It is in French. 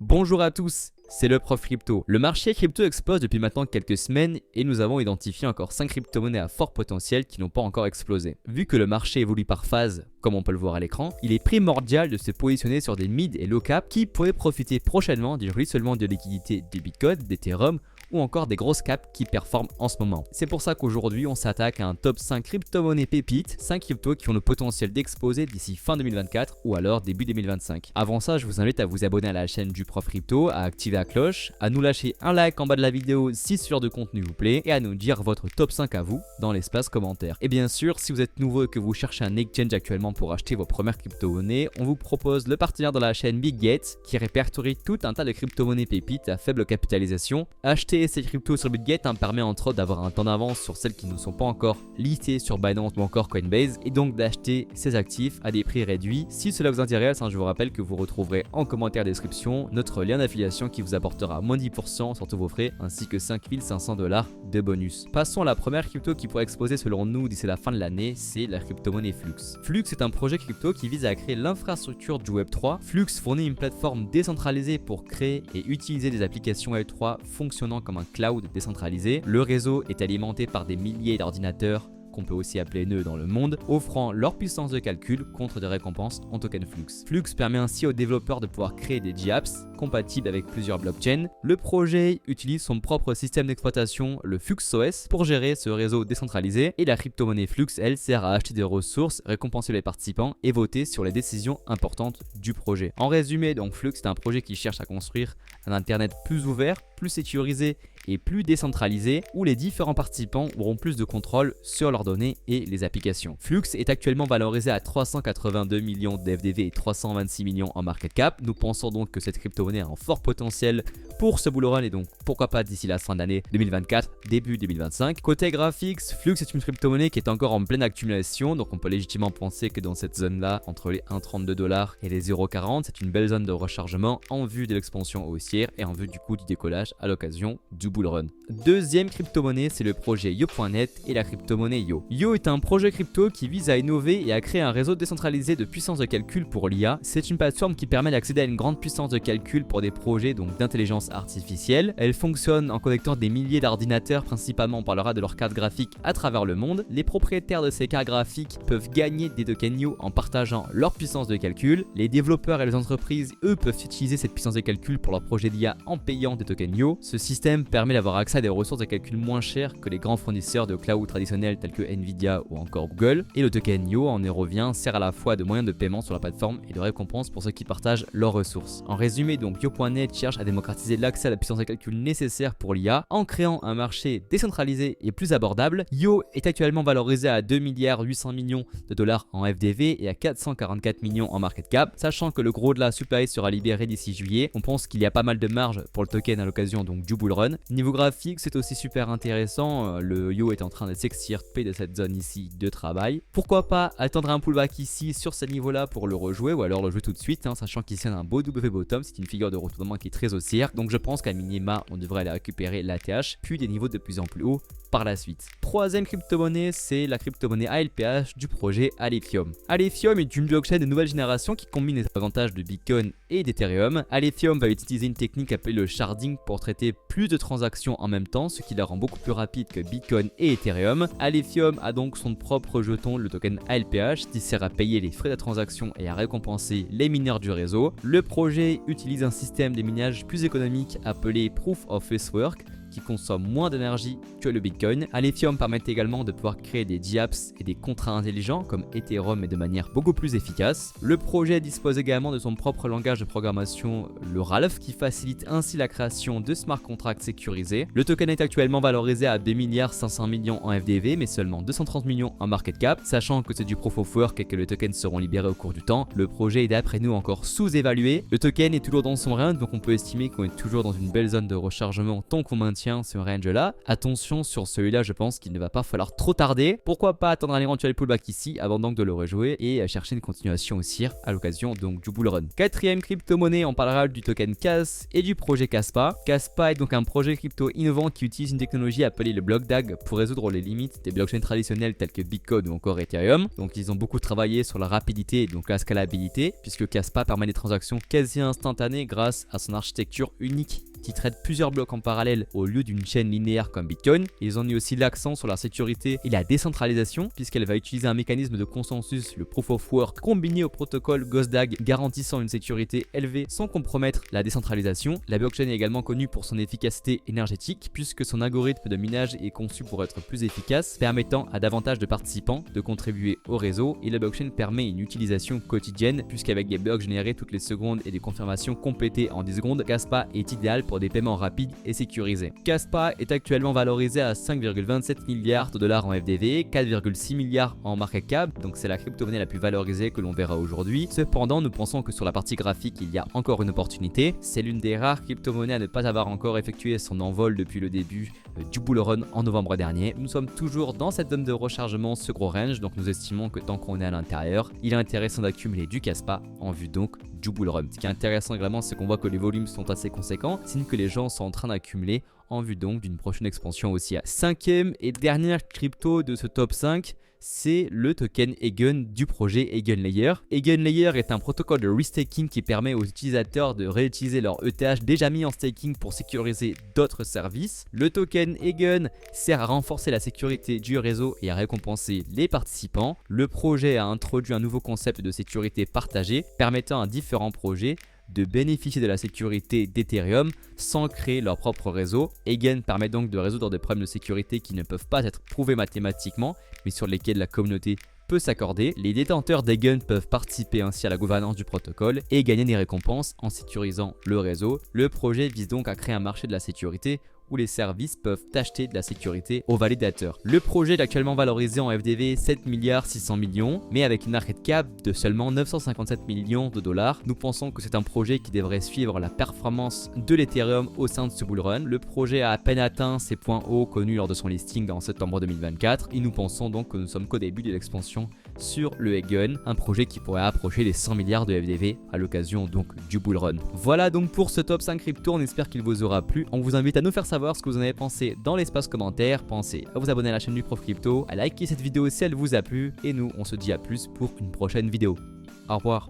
Bonjour à tous, c'est le prof crypto. Le marché crypto explose depuis maintenant quelques semaines et nous avons identifié encore 5 crypto-monnaies à fort potentiel qui n'ont pas encore explosé. Vu que le marché évolue par phase, comme on peut le voir à l'écran, il est primordial de se positionner sur des mid et low cap qui pourraient profiter prochainement du ruissellement de liquidité du Bitcoin, d'Ethereum ou encore des grosses caps qui performent en ce moment. C'est pour ça qu'aujourd'hui on s'attaque à un top 5 crypto-monnaies pépites, 5 cryptos qui ont le potentiel d'exploser d'ici fin 2024 ou alors début 2025. Avant ça, je vous invite à vous abonner à la chaîne du prof crypto, à activer la cloche, à nous lâcher un like en bas de la vidéo si ce genre de contenu vous plaît et à nous dire votre top 5 à vous dans l'espace commentaire. Et bien sûr, si vous êtes nouveau et que vous cherchez un exchange actuellement pour acheter vos premières crypto-monnaies, on vous propose le partenaire de la chaîne BitGet qui répertorie tout un tas de crypto-monnaies pépites à faible capitalisation. Acheter ces cryptos sur BitGet permet entre autres d'avoir un temps d'avance sur celles qui ne sont pas encore listées sur Binance ou encore Coinbase et donc d'acheter ces actifs à des prix réduits. Si cela vous intéresse, je vous rappelle que vous retrouverez en commentaire description notre lien d'affiliation qui vous apportera moins 10% sur tous vos frais ainsi que 5500 $ de bonus. Passons à la première crypto qui pourrait exploser selon nous d'ici la fin de l'année, c'est la crypto-monnaie Flux. Flux est un projet crypto qui vise à créer l'infrastructure du Web3. Flux fournit une plateforme décentralisée pour créer et utiliser des applications Web3 fonctionnant comme un cloud décentralisé. Le réseau est alimenté par des milliers d'ordinateurs qu'on peut aussi appeler nœuds dans le monde, offrant leur puissance de calcul contre des récompenses en token Flux. Flux permet ainsi aux développeurs de pouvoir créer des dApps compatibles avec plusieurs blockchains. Le projet utilise son propre système d'exploitation, le FluxOS, pour gérer ce réseau décentralisé et la crypto-monnaie Flux, elle, sert à acheter des ressources, récompenser les participants et voter sur les décisions importantes du projet. En résumé, donc Flux est un projet qui cherche à construire un internet plus ouvert, plus sécurisé et plus décentralisé où les différents participants auront plus de contrôle sur leurs données et les applications. Flux est actuellement valorisé à 382 millions d'FDV et 326 millions en market cap. Nous pensons donc que cette crypto-monnaie a un fort potentiel pour ce bull run et donc pourquoi pas d'ici la fin de l'année 2024, début 2025. Côté graphics, Flux est une crypto-monnaie qui est encore en pleine accumulation, donc on peut légitimement penser que dans cette zone-là, entre les 1,32 $ et les 0,40, c'est une belle zone de rechargement en vue de l'expansion haussière et en vue du coup du décollage à l'occasion du bull run. Deuxième crypto-monnaie, c'est le projet Yo.net et la crypto-monnaie Yo. Yo est un projet crypto qui vise à innover et à créer un réseau décentralisé de puissance de calcul pour l'IA. C'est une plateforme qui permet d'accéder à une grande puissance de calcul pour des projets donc d'intelligence artificielle. Elle fonctionne en connectant des milliers d'ordinateurs, principalement on parlera de leurs cartes graphiques à travers le monde. Les propriétaires de ces cartes graphiques peuvent gagner des tokens Yo en partageant leur puissance de calcul. Les développeurs et les entreprises, eux, peuvent utiliser cette puissance de calcul pour leur projet d'IA en payant des tokens Yo. Ce système permet d'avoir accès à des ressources de calcul moins chères que les grands fournisseurs de cloud traditionnels tels que Nvidia ou encore Google. Et le token Yo en revient sert à la fois de moyen de paiement sur la plateforme et de récompense pour ceux qui partagent leurs ressources. En résumé, donc Yo.net cherche à démocratiser l'accès à la puissance de calcul nécessaire pour l'IA en créant un marché décentralisé et plus abordable. Yo est actuellement valorisé à 2,8 milliards de dollars en FDV et à 444 millions en market cap. Sachant que le gros de la supply sera libéré d'ici juillet, on pense qu'il y a pas mal de marge pour le token à l'occasion donc du bull run. Niveau graphique, c'est aussi super intéressant. Le Yo est en train de s'extirper de cette zone ici de travail. Pourquoi pas attendre un pullback ici sur ce niveau-là pour le rejouer ou alors le jouer tout de suite, sachant qu'ici on a un beau W bottom, c'est une figure de retournement qui est très haussière. Donc je pense qu'à minima, on devrait aller récupérer l'ATH, puis des niveaux de plus en plus hauts par la suite. Troisième crypto-monnaie, c'est la crypto-monnaie ALPH du projet Alephium. Alephium est une blockchain de nouvelle génération qui combine les avantages de Bitcoin et d'Ethereum. Alephium va utiliser une technique appelée le sharding pour traiter plus de transactions en même temps, ce qui la rend beaucoup plus rapide que Bitcoin et Ethereum. Alephium a donc son propre jeton, le token ALPH, qui sert à payer les frais de transaction et à récompenser les mineurs du réseau. Le projet utilise un système de minage plus économique appelé Proof of Work, qui consomme moins d'énergie que le Bitcoin. Alephium permet également de pouvoir créer des dApps et des contrats intelligents comme Ethereum mais de manière beaucoup plus efficace. Le projet dispose également de son propre langage de programmation, le Ralph, qui facilite ainsi la création de smart contracts sécurisés. Le token est actuellement valorisé à 2,5 milliards en FDV mais seulement 230 millions en market cap. Sachant que c'est du Proof of Work et que les tokens seront libérés au cours du temps, le projet est d'après nous encore sous-évalué. Le token est toujours dans son range, donc on peut estimer qu'on est toujours dans une belle zone de rechargement tant qu'on maintient maintient ce range là. Attention sur celui-là, je pense qu'il ne va pas falloir trop tarder. Pourquoi pas attendre un éventuel pullback ici avant donc de le rejouer et chercher une continuation aussi à l'occasion donc du bull run. Quatrième crypto-monnaie, on parlera du token CAS et du projet Kaspa. Kaspa est donc un projet crypto innovant qui utilise une technologie appelée le block DAG pour résoudre les limites des blockchains traditionnelles telles que Bitcoin ou encore Ethereum. Donc ils ont beaucoup travaillé sur la rapidité et donc la scalabilité puisque Kaspa permet des transactions quasi instantanées grâce à son architecture unique qui traite plusieurs blocs en parallèle au lieu d'une chaîne linéaire comme Bitcoin. Ils ont mis aussi l'accent sur la sécurité et la décentralisation puisqu'elle va utiliser un mécanisme de consensus, le Proof of Work, combiné au protocole GhostDAG garantissant une sécurité élevée sans compromettre la décentralisation. La blockchain est également connue pour son efficacité énergétique puisque son algorithme de minage est conçu pour être plus efficace, permettant à davantage de participants de contribuer au réseau, et la blockchain permet une utilisation quotidienne puisqu'avec des blocs générés toutes les secondes et des confirmations complétées en 10 secondes, Kaspa est idéal pour des paiements rapides et sécurisés. Kaspa est actuellement valorisé à 5,27 milliards de dollars en FDV, 4,6 milliards en market cap, donc c'est la crypto-monnaie la plus valorisée que l'on verra aujourd'hui. Cependant, nous pensons que sur la partie graphique, il y a encore une opportunité. C'est l'une des rares crypto-monnaies à ne pas avoir encore effectué son envol depuis le début du bull run en novembre dernier. Nous sommes toujours dans cette zone de rechargement, ce gros range, donc nous estimons que tant qu'on est à l'intérieur, il est intéressant d'accumuler du Kaspa en vue donc du bull run. Ce qui est intéressant également, c'est qu'on voit que les volumes sont assez conséquents, signe que les gens sont en train d'accumuler en vue donc d'une prochaine expansion aussi. Cinquième et dernière crypto de ce top 5, c'est le token Eigen du projet EigenLayer. EigenLayer est un protocole de restaking qui permet aux utilisateurs de réutiliser leur ETH déjà mis en staking pour sécuriser d'autres services. Le token Eigen sert à renforcer la sécurité du réseau et à récompenser les participants. Le projet a introduit un nouveau concept de sécurité partagée permettant à différents projets de bénéficier de la sécurité d'Ethereum sans créer leur propre réseau. Eigen permet donc de résoudre des problèmes de sécurité qui ne peuvent pas être prouvés mathématiquement, mais sur lesquels la communauté peut s'accorder. Les détenteurs d'Eigen peuvent participer ainsi à la gouvernance du protocole et gagner des récompenses en sécurisant le réseau. Le projet vise donc à créer un marché de la sécurité où les services peuvent acheter de la sécurité aux validateurs. Le projet est actuellement valorisé en FDV 7 milliards 600 millions, mais avec une market cap de seulement 957 millions de dollars. Nous pensons que c'est un projet qui devrait suivre la performance de l'Ethereum au sein de ce bull run. Le projet a à peine atteint ses points hauts connus lors de son listing en septembre 2024 et nous pensons donc que nous sommes qu'au début de l'expansion sur le Eigen, un projet qui pourrait approcher les 100 milliards de FDV à l'occasion donc du bull run. Voilà donc pour ce top 5 crypto, on espère qu'il vous aura plu. On vous invite à nous faire savoir ce que vous en avez pensé dans l'espace commentaire. Pensez à vous abonner à la chaîne du Prof Crypto, à liker cette vidéo si elle vous a plu et nous on se dit à plus pour une prochaine vidéo. Au revoir.